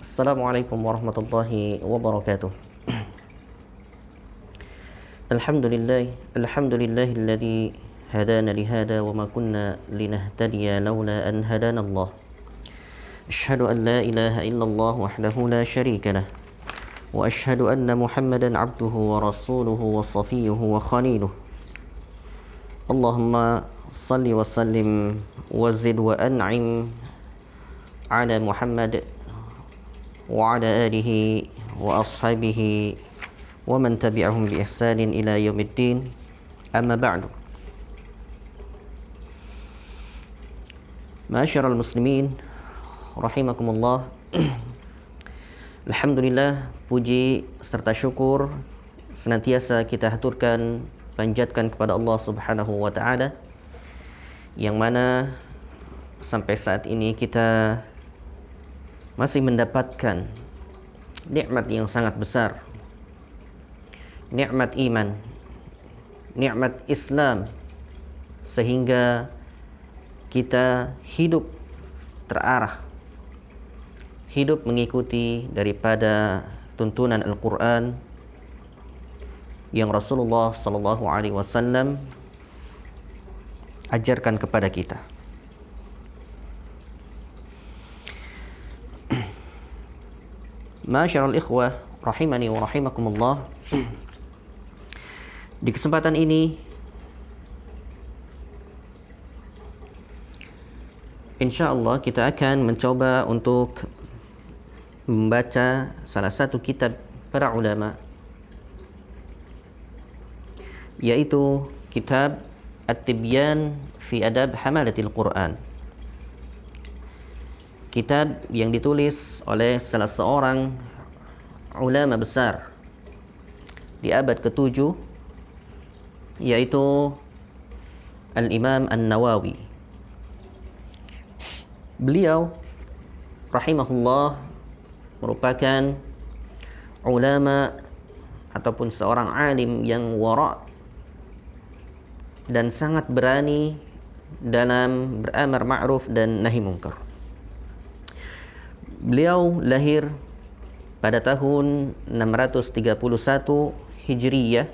Assalamualaikum warahmatullahi wabarakatuh. Alhamdulillahilladzi hadana lihada wa ma kunna linahtadiya laula an hadana Allah. Asyhadu an la ilaha illallah wahdahu la syarika lah. Wa asyhadu anna Muhammadan abduhu wa rasuluhu wa safiyuhu wa khaliluh. Allahumma salli wa sallim wa zid wa an'im ala Muhammad wa ala alihi wa ashabihi wa man tabi'ahum bi ihsanin ila yaumiddin. Amma ba'du. Ma'asyiral muslimin rahimakumullah. Alhamdulillah, puji serta syukur senantiasa kita haturkan, panjatkan kepada Allah Subhanahu wa taala, yang mana sampai saat ini kita masih mendapatkan nikmat yang sangat besar, nikmat iman, nikmat Islam, sehingga kita hidup terarah, hidup mengikuti daripada tuntunan Al-Quran yang Rasulullah sallallahu alaihi wasallam ajarkan kepada kita. Ma'asyiral ikhwah rahimani wa rahimakumullah. Di kesempatan ini insyaallah kita akan mencoba untuk membaca salah satu kitab para ulama, yaitu kitab At-Tibyan fi Adab Hamalatil Quran. Kitab yang ditulis oleh salah seorang ulama besar di abad ke-7, yaitu Al-Imam An-Nawawi. Beliau rahimahullah merupakan ulama ataupun seorang alim yang wara' dan sangat berani dalam beramar ma'ruf dan nahi munkar. Beliau lahir pada tahun 631 Hijriyah,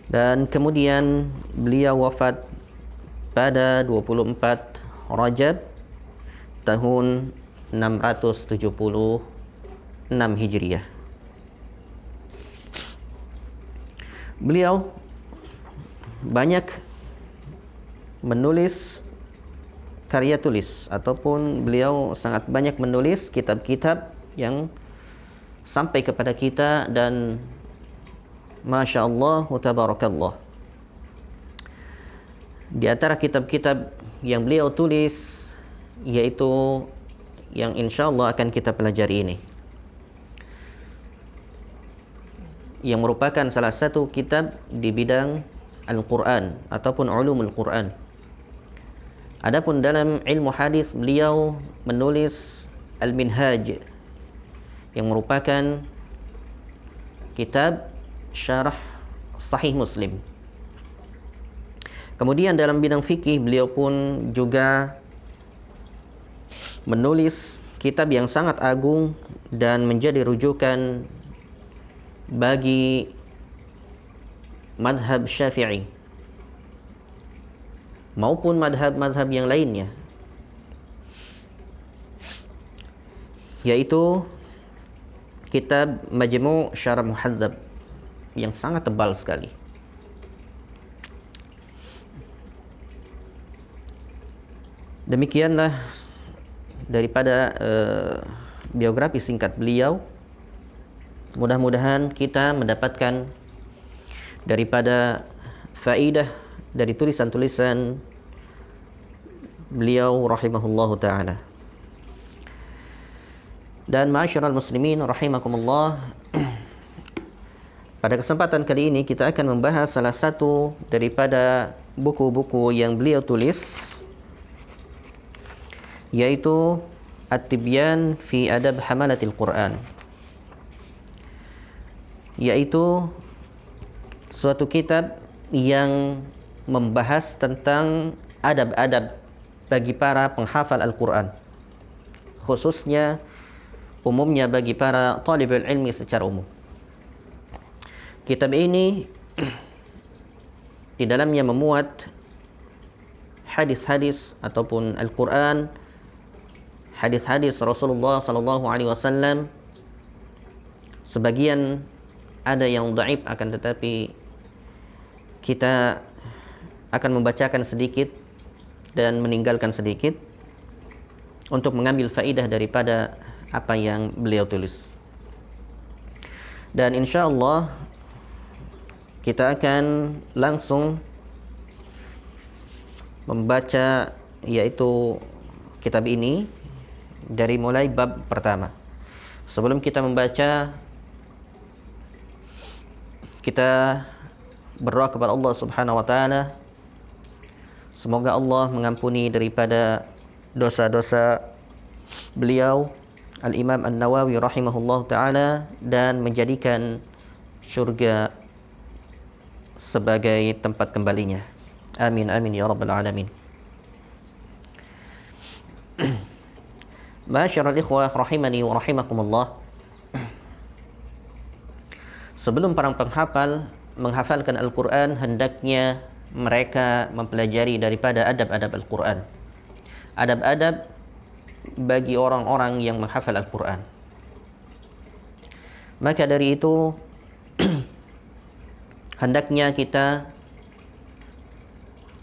dan kemudian beliau wafat pada 24 Rajab tahun 676 Hijriyah. Beliau banyak menulis karya tulis, ataupun beliau sangat banyak menulis kitab-kitab yang sampai kepada kita, dan Masya Allah wa tabarakallah. Di antara kitab-kitab yang beliau tulis, yaitu yang insya Allah akan kita pelajari ini, yang merupakan salah satu kitab di bidang Al-Quran ataupun ulumul Quran. Adapun dalam ilmu hadis, beliau menulis Al-Minhaj, yang merupakan kitab syarah Sahih Muslim. Kemudian dalam bidang fikih, beliau pun juga menulis kitab yang sangat agung dan menjadi rujukan bagi madhab Syafi'i maupun madhab-madhab yang lainnya, yaitu kitab Majmu' Syarah Muhadzab, yang sangat tebal sekali. Demikianlah daripada biografi singkat beliau. Mudah-mudahan kita mendapatkan daripada faidah dari tulisan-tulisan beliau rahimahullahu ta'ala. Dan ma'asyiral muslimin rahimakumullah, pada kesempatan kali ini kita akan membahas salah satu daripada buku-buku yang beliau tulis, yaitu At-Tibyan fi Adab Hamalatil Quran, yaitu suatu kitab yang membahas tentang adab-adab bagi para penghafal Al-Quran, khususnya umumnya bagi para talibul ilmi secara umum. Kitab ini di dalamnya memuat hadis-hadis ataupun Al-Quran, hadis-hadis Rasulullah sallallahu alaihi wasallam. Sebagian ada yang dhaif, akan tetapi kita akan membacakan sedikit dan meninggalkan sedikit untuk mengambil faidah daripada apa yang beliau tulis. Dan insyaallah kita akan langsung membaca yaitu kitab ini dari mulai bab pertama. Sebelum kita membaca, kita berdoa kepada Allah Subhanahu wa taala, semoga Allah mengampuni daripada dosa-dosa beliau Al-Imam An-Nawawi rahimahullah taala dan menjadikan syurga sebagai tempat kembalinya. Amin amin ya rabbal alamin. Ma'asyiral ikhwah rahimani wa rahimakumullah. Sebelum para penghafal menghafalkan Al-Quran, hendaknya mereka mempelajari daripada adab-adab Al-Quran, adab-adab bagi orang-orang yang menghafal Al-Quran. Maka dari itu hendaknya kita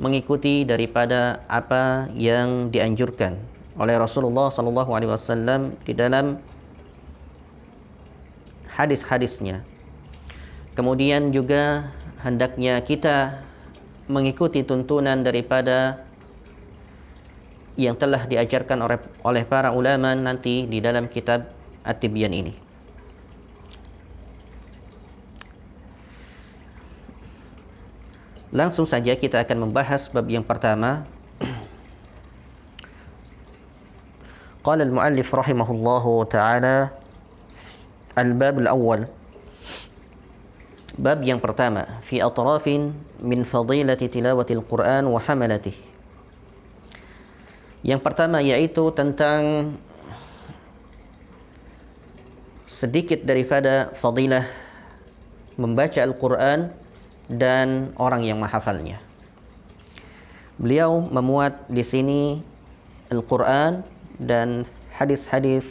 mengikuti daripada apa yang dianjurkan oleh Rasulullah sallallahu alaihi wasallam di dalam hadis-hadisnya. Kemudian juga hendaknya kita mengikuti tuntunan daripada yang telah diajarkan oleh para ulama nanti di dalam kitab At-Tibyan ini. Langsung saja kita akan membahas bab yang pertama. Qala al-muallif rahimahullahu ta'ala, al-bab al-awwal, bab yang pertama, fi atrafin min fadilati tilawati al-Quran wa hamalatih. Yang pertama yaitu tentang sedikit daripada fadilah membaca Al-Quran dan orang yang menghafalnya. Beliau memuat di sini Al-Quran dan hadis-hadis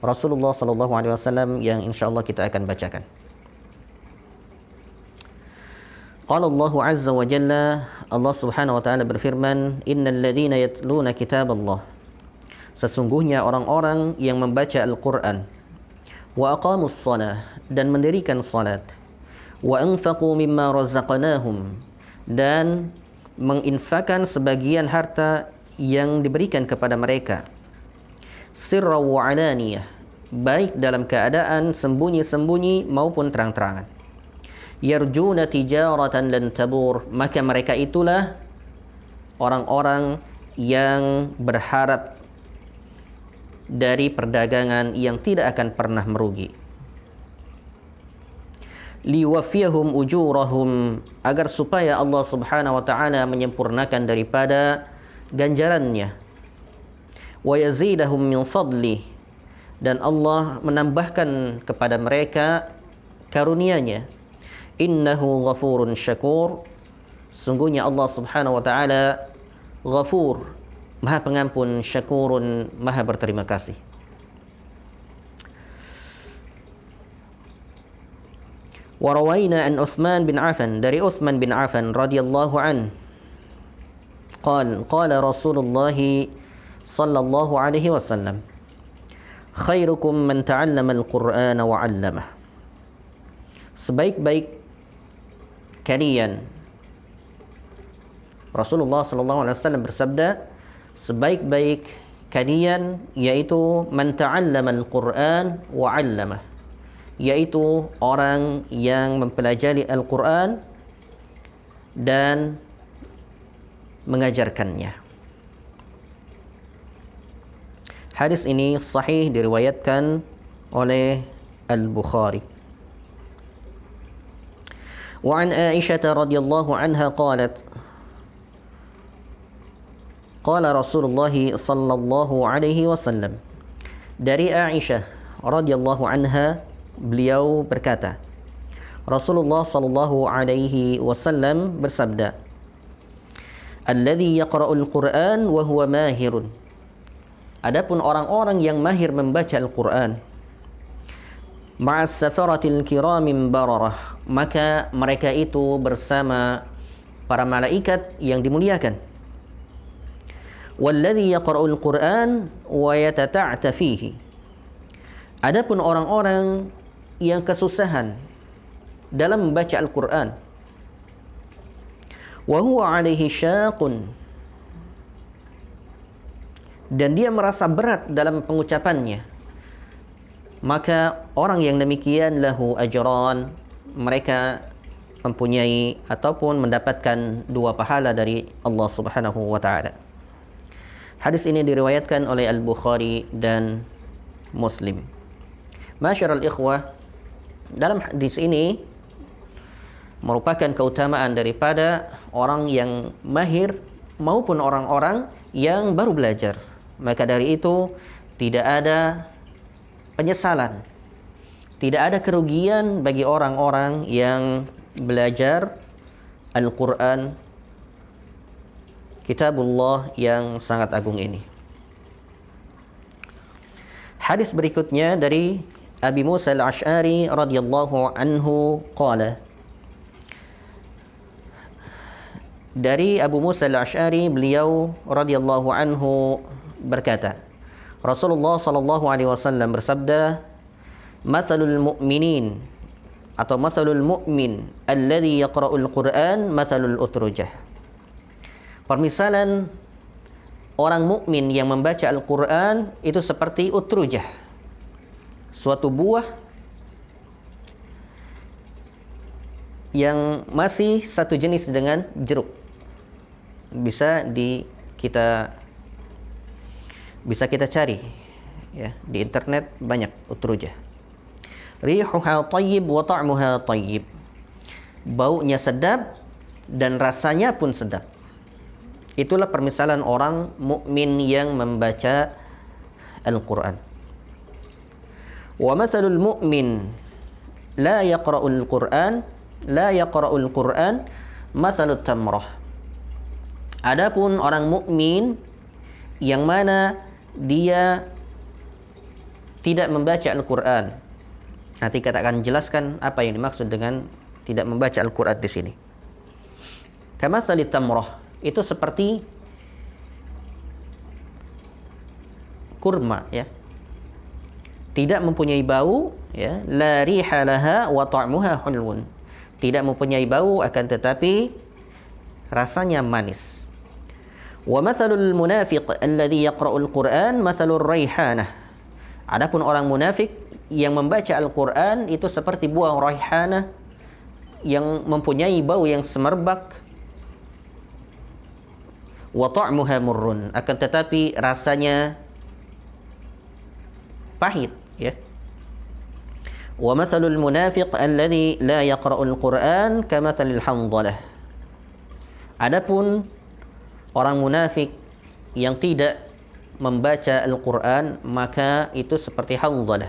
Rasulullah sallallahu alaihi wasallam yang insyaallah kita akan bacakan. Qala Allah azza wa jalla, Allah Subhanahu wa taala berfirman, innal ladzina yatluna kitaballah, sesungguhnya orang-orang yang membaca Al-Quran, wa aqamus shalah, dan mendirikan salat, wa anfaqu mimma razaqnahum, dan menginfakkan sebagian harta yang diberikan kepada mereka, sirra wa alaniyah, baik dalam keadaan sembunyi-sembunyi maupun terang-terangan, yarjuna tijaratan lan tabur, maka mereka itulah orang-orang yang berharap dari perdagangan yang tidak akan pernah merugi. Liwafiyahum ujurahum, agar supaya Allah Subhanahu wa taala menyempurnakan daripada ganjarannya. Wa yazidahum min fadli, dan Allah menambahkan kepada mereka karunia-Nya. Innahu ghafurun syakur, sungguhnya Allah Subhanahu wa taala Ghafur, Maha Pengampun, Syakurun, Maha berterima kasih. Warawaina an Uthman bin Affan, dari Uthman bin Affan radhiyallahu an, qala Rasulullah sallallahu alaihi wasallam, khairukum man ta'allama al-Qur'ana wa 'allamah, sebaik-baik kalian, Rasulullah sallallahu alaihi wasallam bersabda, sebaik-baik kalian yaitu man ta'allama al-Qur'an wa 'allamah, yaitu orang yang mempelajari Al-Quran dan mengajarkannya. Hadis ini sahih, diriwayatkan oleh Al-Bukhari. Wa an Aisyah radhiyallahu anha qalat, qala Rasulullah sallallahu alaihi wasallam, Dari Aisyah radhiyallahu anha, beliau berkata, Rasulullah sallallahu alaihi wasallam bersabda, "Alladzi yaqra'ul Qur'an wa huwa mahirun." Adapun orang-orang yang mahir membaca Al-Qur'an, ma'as safaratil kiramim bararah, maka mereka itu bersama para malaikat yang dimuliakan. Walladzi yaqra'ul Qur'an wa yatata'ta fihi. Adapun orang-orang yang kesusahan dalam membaca Al-Qur'an, wa huwa 'alaihi syaqun, dan dia merasa berat dalam pengucapannya, maka orang yang demikian lahu ajran, mereka mempunyai ataupun mendapatkan 2 pahala dari Allah Subhanahu wa taala. Hadis ini diriwayatkan oleh Al-Bukhari dan Muslim. Masyarul ikhwah, dalam hadis ini merupakan keutamaan daripada orang yang mahir maupun orang-orang yang baru belajar. Maka dari itu tidak ada penyesalan, tidak ada kerugian bagi orang-orang yang belajar Al-Quran, kitabullah yang sangat agung ini. Hadis berikutnya dari Abi Musa al-Ash'ari radhiyallahu anhu qala. Dari Abu Musa al-Ash'ari, beliau radhiyallahu anhu berkata, Rasulullah sallallahu alaihi wasallam bersabda, "Mathalul mu'minin atau mathalul mu'min alladhi yaqra'ul Qur'an mathalul utrujah." Permisalan orang mukmin yang membaca Al-Qur'an itu seperti utrujah, suatu buah yang masih satu jenis dengan jeruk. Bisa kita cari ya, di internet banyak utrujah. Rihuha tayyib wa ta'muha tayyib. Baunya sedap dan rasanya pun sedap. Itulah permisalan orang mukmin yang membaca Al-Qur'an. Wa mathalul mu'min la yaqra'ul Qur'an mathalut tamrah. Adapun orang mukmin yang mana dia tidak membaca Al-Qur'an. Nanti kita akan jelaskan apa yang dimaksud dengan tidak membaca Al-Qur'an di sini. Kamathalit tamrah, itu seperti kurma ya. Tidak mempunyai bau ya, la riha laha wa ta'muha hulwun. Tidak mempunyai bau akan tetapi rasanya manis. Wa mathalul munafiq alladhi yaqra'ul Qur'an mathalur raihanah. Adapun orang munafik yang membaca Al-Qur'an itu seperti buah raihanah yang mempunyai bau yang semerbak. Wa ta'muha murrun, akan tetapi rasanya pahit ya. Wa mathalul munafiq alladhi la yaqra'ul Qur'an kamathalil handhalah. Adapun orang munafik yang tidak membaca Al-Qur'an, maka itu seperti handhalah,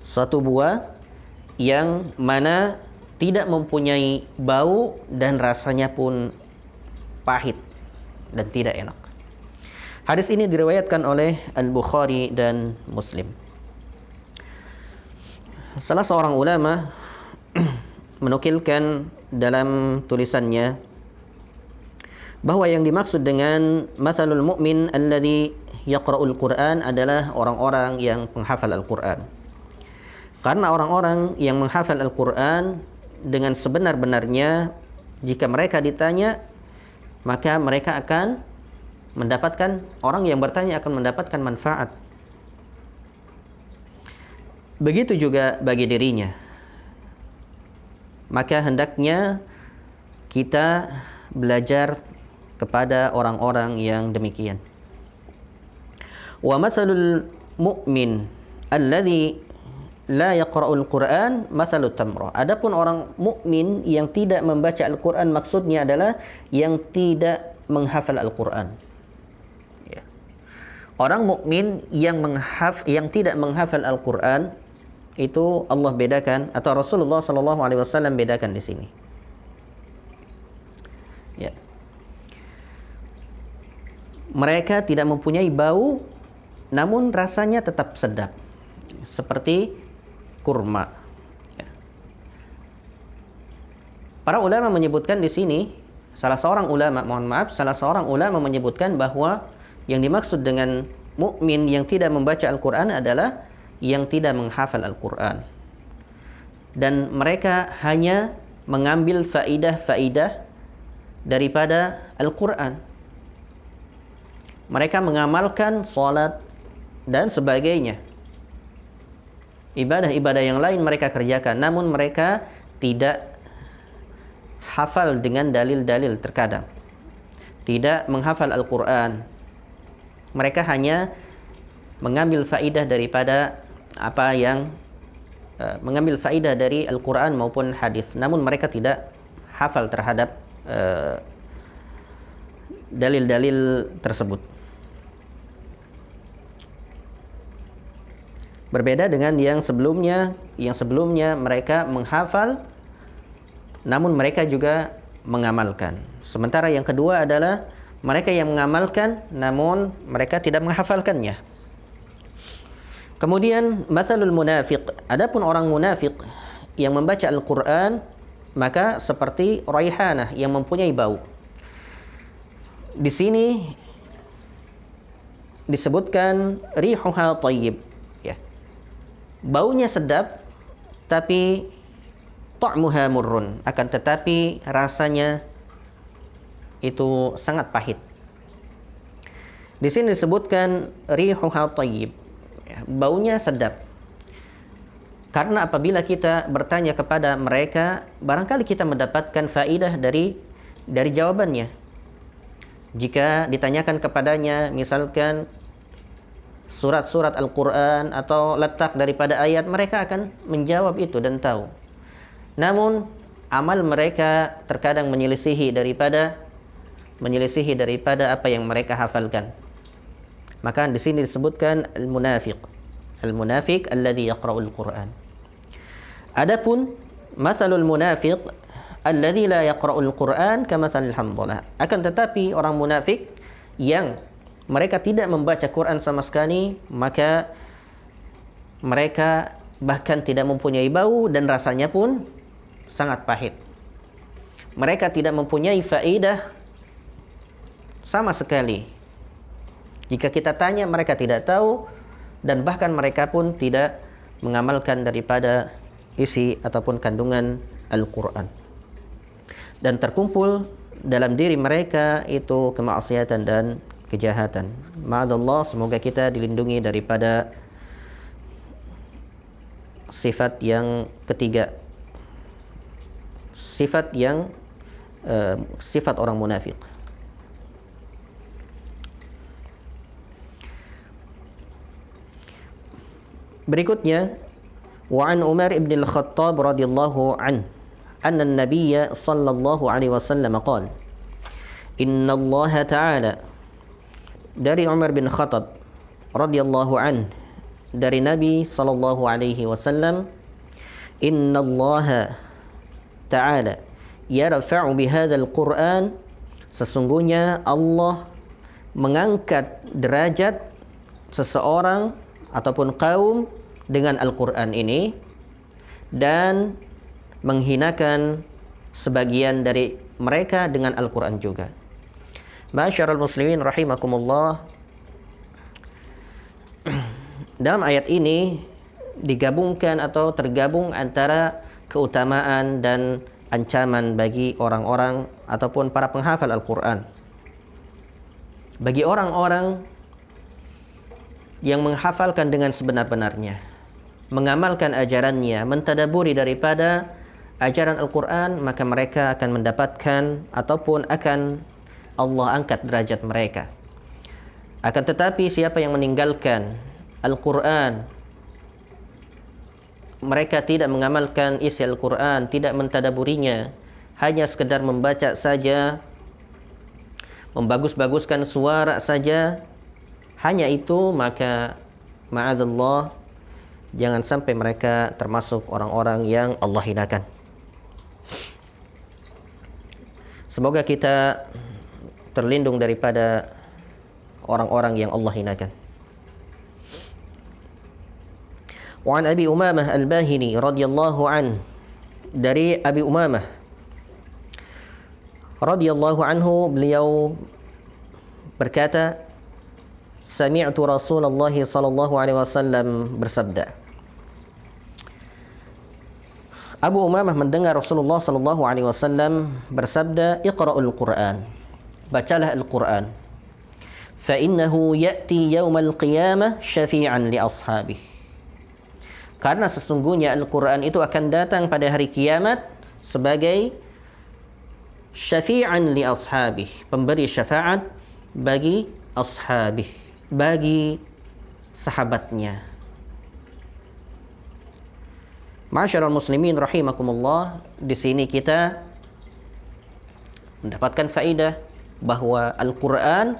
satu buah yang mana tidak mempunyai bau dan rasanya pun pahit dan tidak enak. Hadis ini diriwayatkan oleh Al-Bukhari dan Muslim. Salah seorang ulama menukilkan dalam tulisannya bahwa yang dimaksud dengan mathalul mu'min alladhi yaqra'ul Qur'an adalah orang-orang yang menghafal Al-Qur'an. Karena orang-orang yang menghafal Al-Qur'an dengan sebenar-benarnya, jika mereka ditanya, maka mereka akan mendapatkan, orang yang bertanya akan mendapatkan manfaat. Begitu juga bagi dirinya. Maka hendaknya kita belajar kepada orang-orang yang demikian. Wa mathalul mu'min alladhi la yaqra'ul Qur'an mathalut tamrah. Adapun orang mukmin yang tidak membaca Al-Qur'an, maksudnya adalah yang tidak menghafal Al-Qur'an. Ya. Orang mukmin yang tidak menghafal Al-Qur'an itu Allah bedakan, atau Rasulullah sallallahu alaihi wasallam bedakan di sini. Ya. Mereka tidak mempunyai bau, namun rasanya tetap sedap, seperti kurma. Ya. Para ulama menyebutkan di sini, salah seorang ulama menyebutkan bahwa yang dimaksud dengan mukmin yang tidak membaca Al-Quran adalah yang tidak menghafal Al-Quran, dan mereka hanya mengambil faidah-faidah daripada Al-Quran. Mereka mengamalkan salat dan sebagainya, ibadah-ibadah yang lain mereka kerjakan, namun mereka tidak hafal dengan dalil-dalil, terkadang tidak menghafal Al-Quran. Mereka hanya mengambil faidah daripada mengambil faidah dari Al-Quran maupun hadis, namun mereka tidak hafal terhadap dalil-dalil tersebut. Berbeda dengan yang sebelumnya mereka menghafal, namun mereka juga mengamalkan. Sementara yang kedua adalah mereka yang mengamalkan, namun mereka tidak menghafalkannya. Kemudian masalul munafiq, adapun orang munafik yang membaca Al-Quran, maka seperti raihanah yang mempunyai bau. Di sini disebutkan rihuha thayyib, ya. Baunya sedap, tapi ta'muha murrun, akan tetapi rasanya itu sangat pahit. Di sini disebutkan rihuha thayyib, ya, baunya sedap. Karena apabila kita bertanya kepada mereka, barangkali kita mendapatkan faidah dari jawabannya. Jika ditanyakan kepadanya misalkan surat-surat Al-Quran atau letak daripada ayat, mereka akan menjawab itu dan tahu. Namun amal mereka terkadang menyelisihi daripada apa yang mereka hafalkan. Maka di sini disebutkan al-munafiq alladhi yaqra'ul Qur'an. Adapun mathalul munafiq alladhi la yaqra'ul Qur'an kamathalil hamdalah. Akan tetapi orang munafik yang mereka tidak membaca Quran sama sekali, maka mereka bahkan tidak mempunyai bau dan rasanya pun sangat pahit. Mereka tidak mempunyai faedah sama sekali. Jika kita tanya, mereka tidak tahu, dan bahkan mereka pun tidak mengamalkan daripada isi ataupun kandungan Al-Quran. Dan terkumpul dalam diri mereka itu kemaksiatan dan kejahatan. Ma'adallah, semoga kita dilindungi daripada sifat yang ketiga, sifat orang munafik. Berikutnya, wa an Umar ibn al-Khattab radhiyallahu anhu anna an-nabiy sallallahu alaihi wasallam qala inna Allah ta'ala, dari Umar bin Khattab radhiyallahu anhu dari Nabi sallallahu alaihi wasallam, inna Allah ta'ala yarfa'u bihadzal Qur'an, sesungguhnya Allah mengangkat derajat seseorang ataupun kaum dengan Al-Quran ini, dan menghinakan sebagian dari mereka dengan Al-Quran juga. Ma'asyiral muslimin rahimakumullah, dalam ayat ini digabungkan atau tergabung antara keutamaan dan ancaman bagi orang-orang ataupun para penghafal Al-Quran. Bagi orang-orang yang menghafalkan dengan sebenar-benarnya, mengamalkan ajarannya, mentadaburi daripada ajaran Al-Quran, maka mereka akan mendapatkan ataupun akan Allah angkat derajat mereka. Akan tetapi siapa yang meninggalkan Al-Quran, mereka tidak mengamalkan isi Al-Quran, tidak mentadaburinya, hanya sekedar membaca saja, membagus-baguskan suara saja, hanya itu, maka ma'adzallah, jangan sampai mereka termasuk orang-orang yang Allah hinakan. Semoga kita terlindung daripada orang-orang yang Allah hinakan. Wa an Abi Umamah Al-Bahili radhiyallahu an, dari Abi Umamah radhiyallahu anhu, beliau berkata, sami'tu Rasulullah sallallahu alaihi wasallam bersabda. Abu Umamah mendengar Rasulullah sallallahu alaihi wasallam bersabda, "Iqra'ul Qur'an." Bacalah Al-Qur'an. Fa innahu ya'ti yaumal qiyamah syafi'an li ashabihi. Karena sesungguhnya Al-Qur'an itu akan datang pada hari kiamat sebagai syafi'an li ashabihi, pemberi syafaat bagi ashabihi, bagi sahabatnya. Ma'asyiral muslimin rahimakumullah, di sini kita mendapatkan faedah bahwa Al-Qur'an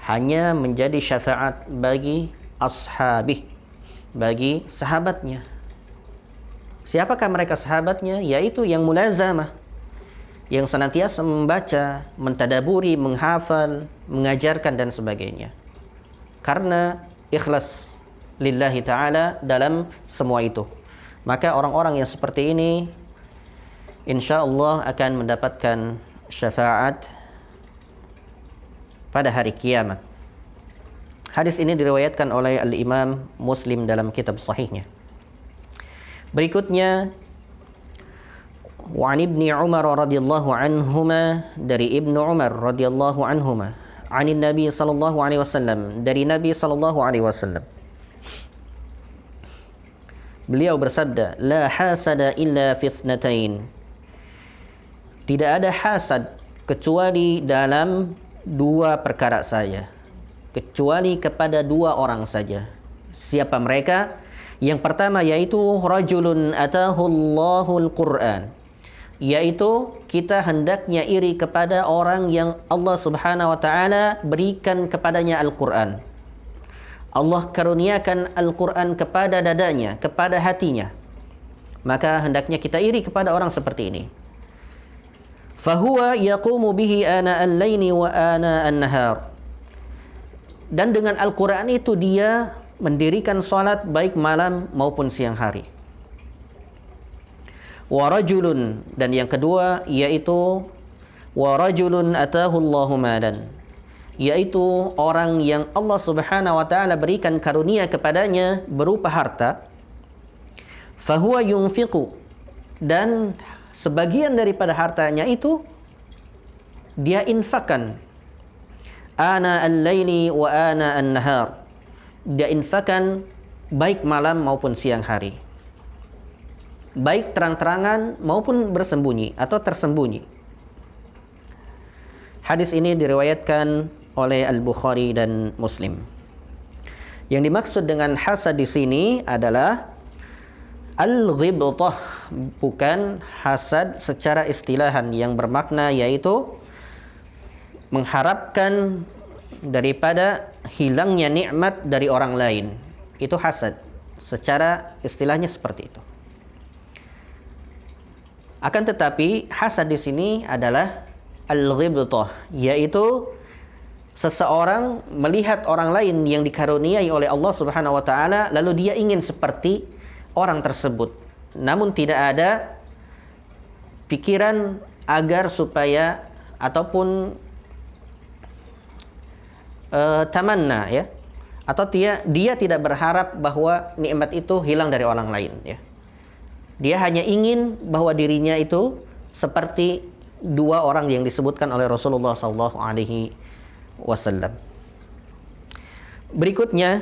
hanya menjadi syafaat bagi ashabih, bagi sahabatnya. Siapakah mereka sahabatnya? Yaitu yang mulazamah, yang senantiasa membaca, mentadaburi, menghafal, mengajarkan dan sebagainya. Karena ikhlas lillahi ta'ala dalam semua itu. Maka orang-orang yang seperti ini insyaallah akan mendapatkan syafaat pada hari kiamat. Hadis ini diriwayatkan oleh Al-Imam Muslim dalam kitab sahihnya. Berikutnya, wa an Ibni Umar radhiyallahu anhuma, dari Ibnu Umar radhiyallahu anhuma, anin Nabi sallallahu alaihi wasallam, dari Nabi sallallahu alaihi wasallam. Beliau bersabda, la hasada illa fi itsnatain. Tidak ada hasad kecuali dalam dua perkara saja, kecuali kepada dua orang saja. Siapa mereka? Yang pertama yaitu rajulun atahullahul Qur'an, yaitu kita hendaknya iri kepada orang yang Allah Subhanahu wa taala berikan kepadanya Al-Qur'an. Allah karuniakan Al-Qur'an kepada dadanya, kepada hatinya. Maka hendaknya kita iri kepada orang seperti ini. Fahuwa yaqumu bihi ana al-laili wa ana an-nahar. Dan dengan Al-Qur'an itu dia mendirikan salat baik malam maupun siang hari. Wa rajulun, dan yang kedua yaitu wa rajulun atahu Allahu malan, yaitu orang yang Allah Subhanahu wa taala berikan karunia kepadanya berupa harta. Fahuwa yunfiqu, dan sebagian daripada hartanya itu dia infakkan. Ana al-laili wa ana an-nahar. Dia infakkan baik malam maupun siang hari, baik terang-terangan maupun bersembunyi atau tersembunyi. Hadis ini diriwayatkan oleh Al-Bukhari dan Muslim. Yang dimaksud dengan hasad di sini adalah al-ghibtah, bukan hasad secara istilahan yang bermakna yaitu mengharapkan daripada hilangnya nikmat dari orang lain. Itu hasad. Secara istilahnya seperti itu. Akan tetapi hasad di sini adalah al-ghibtah, yaitu seseorang melihat orang lain yang dikaruniai oleh Allah Subhanahu wa taala lalu dia ingin seperti orang tersebut, namun tidak ada pikiran agar supaya ataupun tamanna, ya, atau dia tidak berharap bahwa nikmat itu hilang dari orang lain, ya. Dia hanya ingin bahwa dirinya itu seperti dua orang yang disebutkan oleh Rasulullah sallallahu alaihi wasallam. Berikutnya,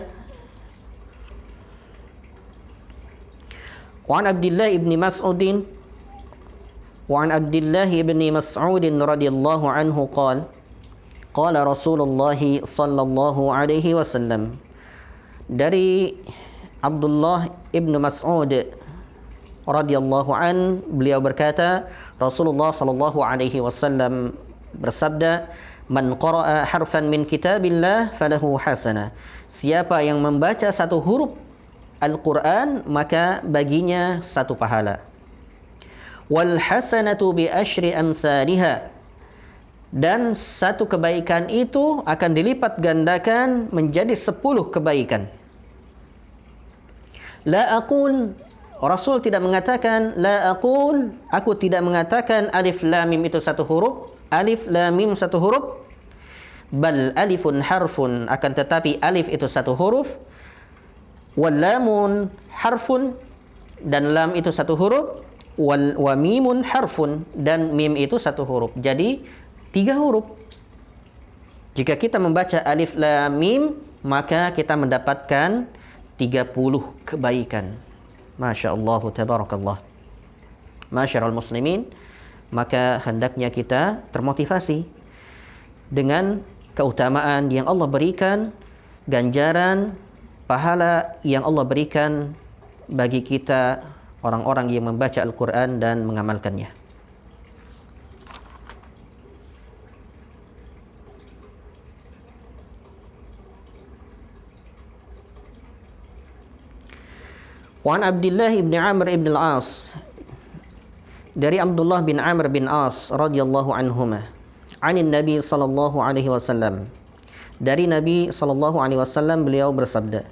wa an Abdullah ibn Mas'ud radhiyallahu anhu qala qala Rasulullah sallallahu alaihi wasallam, dari Abdullah ibn Mas'ud radhiyallahu an, beliau berkata Rasulullah sallallahu alaihi wasallam bersabda, Man qara'a harfan min kitabillah falahu hasanah. Siapa yang membaca satu huruf Al-Quran, maka baginya satu pahala. Wal hasanatu bi asyri amsalihha. Dan satu kebaikan itu akan dilipat gandakan menjadi 10 kebaikan. La aqul, Rasul tidak mengatakan la aqul, aku tidak mengatakan alif lam mim itu satu huruf, alif lam mim satu huruf, bal alifun harfun, akan tetapi alif itu satu huruf, wal lamun harfun, dan lam itu satu huruf, wa mimun harfun, dan mim itu satu huruf. Jadi 3 huruf. Jika kita membaca alif lam mim, maka kita mendapatkan 30 kebaikan. Masya Allah, tabarakallah. Masyarul muslimin, maka hendaknya kita termotivasi dengan keutamaan yang Allah berikan, ganjaran, pahala yang Allah berikan bagi kita orang-orang yang membaca Al-Quran dan mengamalkannya. Wa an Abdullah ibn Amr ibn al-As, dari Abdullah bin Amr bin As radhiyallahu anhuma, anin Nabi sallallahu alaihi wasallam, dari Nabi sallallahu alaihi wasallam beliau bersabda,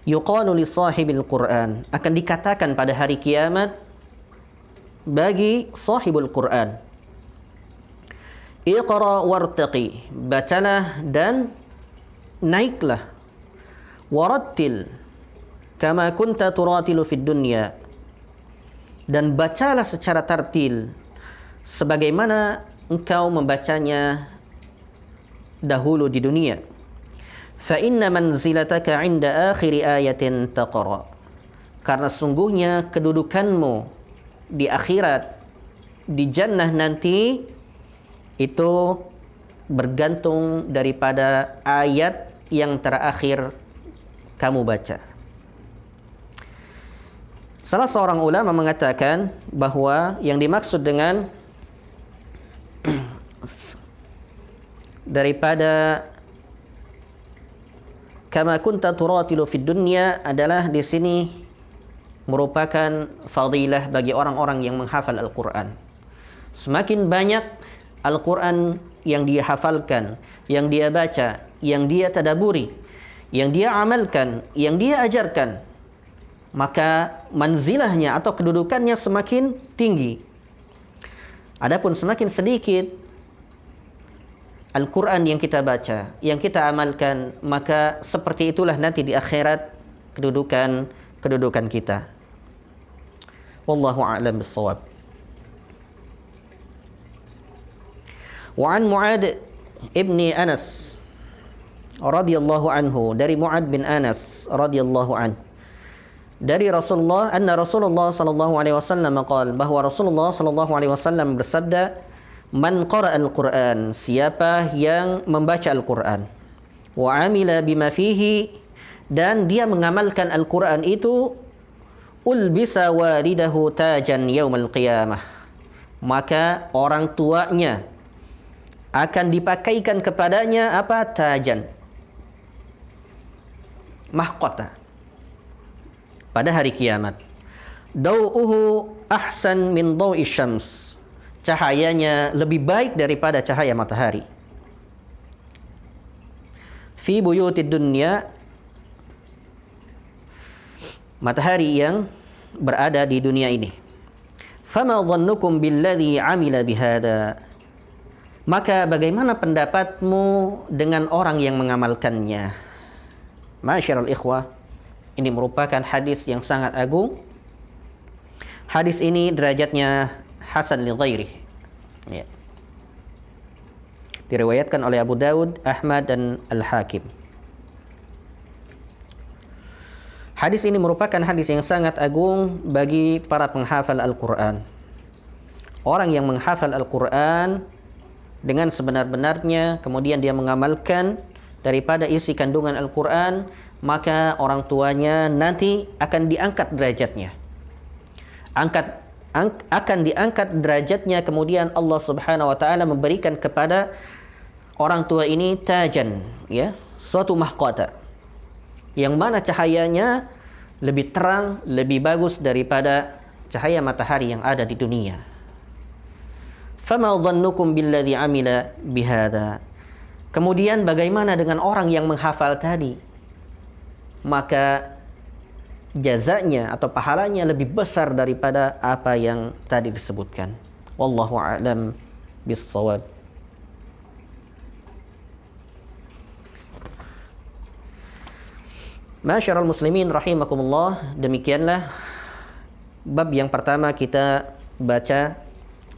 yuqalu li sahibil Quran, akan dikatakan pada hari kiamat bagi sahibul Quran, iqra wartaqi, bacalah dan naiklah, warattil kama kunta turatilu fid dunya, dan bacalah secara tartil sebagaimana engkau membacanya dahulu di dunia. Fa inna manzilataka 'inda akhir ayatin taqra, karena sungguhnya kedudukanmu di akhirat, di jannah nanti, itu bergantung daripada ayat yang terakhir kamu baca. Salah seorang ulama mengatakan bahwa yang dimaksud dengan daripada kama kunta turatilu fid dunya adalah di sini merupakan fadilah bagi orang-orang yang menghafal Al-Quran. Semakin banyak Al-Quran yang dia hafalkan, yang dia baca, yang dia tadaburi, yang dia amalkan, yang dia ajarkan, maka manzilahnya atau kedudukannya semakin tinggi. Adapun semakin sedikit Al-Quran yang kita baca, yang kita amalkan, maka seperti itulah nanti di akhirat kedudukan kita. Wallahu a'lam bissawab. Wa an Mu'ad ibni Anas radhiyallahu anhu, dari Mu'ad bin Anas radhiyallahu anhu, dari Rasulullah, anna Rasulullah sallallahu alaihi wasallam qala, bahwa Rasulullah sallallahu alaihi wasallam bersabda, man qara'a al-Qur'an, siapa yang membaca Al-Qur'an, wa amila bima fihi, dan dia mengamalkan Al-Qur'an itu, ulbisa walidahu tajan yaumal qiyamah, maka orang tuanya akan dipakaikan kepadanya apa? Tajan, mahkota pada hari kiamat. Dau'uhu ahsan min dau'i syams, cahayanya lebih baik daripada cahaya matahari. Fi buyutid dunya, matahari yang berada di dunia ini. Fama dhannukum billadhi amila bihada, maka bagaimana pendapatmu dengan orang yang mengamalkannya? Ma'asyiral ikhwah, ini merupakan hadis yang sangat agung. Hadis ini derajatnya hasan li ghairihi. Ya. Diriwayatkan oleh Abu Dawud, Ahmad, dan Al-Hakim. Hadis ini merupakan hadis yang sangat agung bagi para penghafal Al-Quran. Orang yang menghafal Al-Quran dengan sebenar-benarnya, kemudian dia mengamalkan daripada isi kandungan Al-Quran, maka orang tuanya nanti akan diangkat derajatnya. Akan diangkat derajatnya, kemudian Allah Subhanahu wa taala memberikan kepada orang tua ini tajan, ya, suatu mahkota yang mana cahayanya lebih terang, lebih bagus daripada cahaya matahari yang ada di dunia. Fama dhannukum billadhi amila bihadha. Kemudian bagaimana dengan orang yang menghafal tadi? Maka jazanya atau pahalanya lebih besar daripada apa yang tadi disebutkan. Wallahu a'lam bis-shawab. Ma'asyiral muslimin rahimakumullah, demikianlah bab yang pertama kita baca.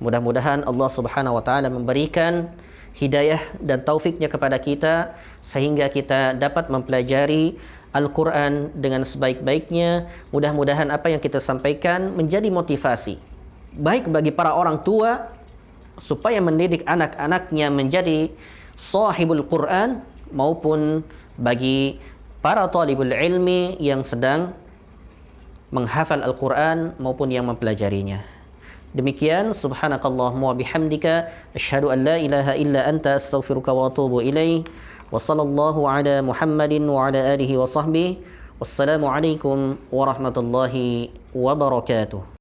Mudah-mudahan Allah Subhanahu wa taala memberikan hidayah dan taufiknya kepada kita sehingga kita dapat mempelajari Al-Quran dengan sebaik-baiknya. Mudah-mudahan apa yang kita sampaikan menjadi motivasi baik bagi para orang tua supaya mendidik anak-anaknya menjadi sahibul Quran, maupun bagi para talibul ilmi yang sedang menghafal Al-Quran maupun yang mempelajarinya. Demikian, subhanakallahumma wa bihamdika asyhadu an la ilaha illa anta astaghfiruka wa atubu ilaih. Wa sallallahu ala Muhammadin wa ala alihi wa sahbihi. Wassalamu alaikum warahmatullahi wabarakatuh.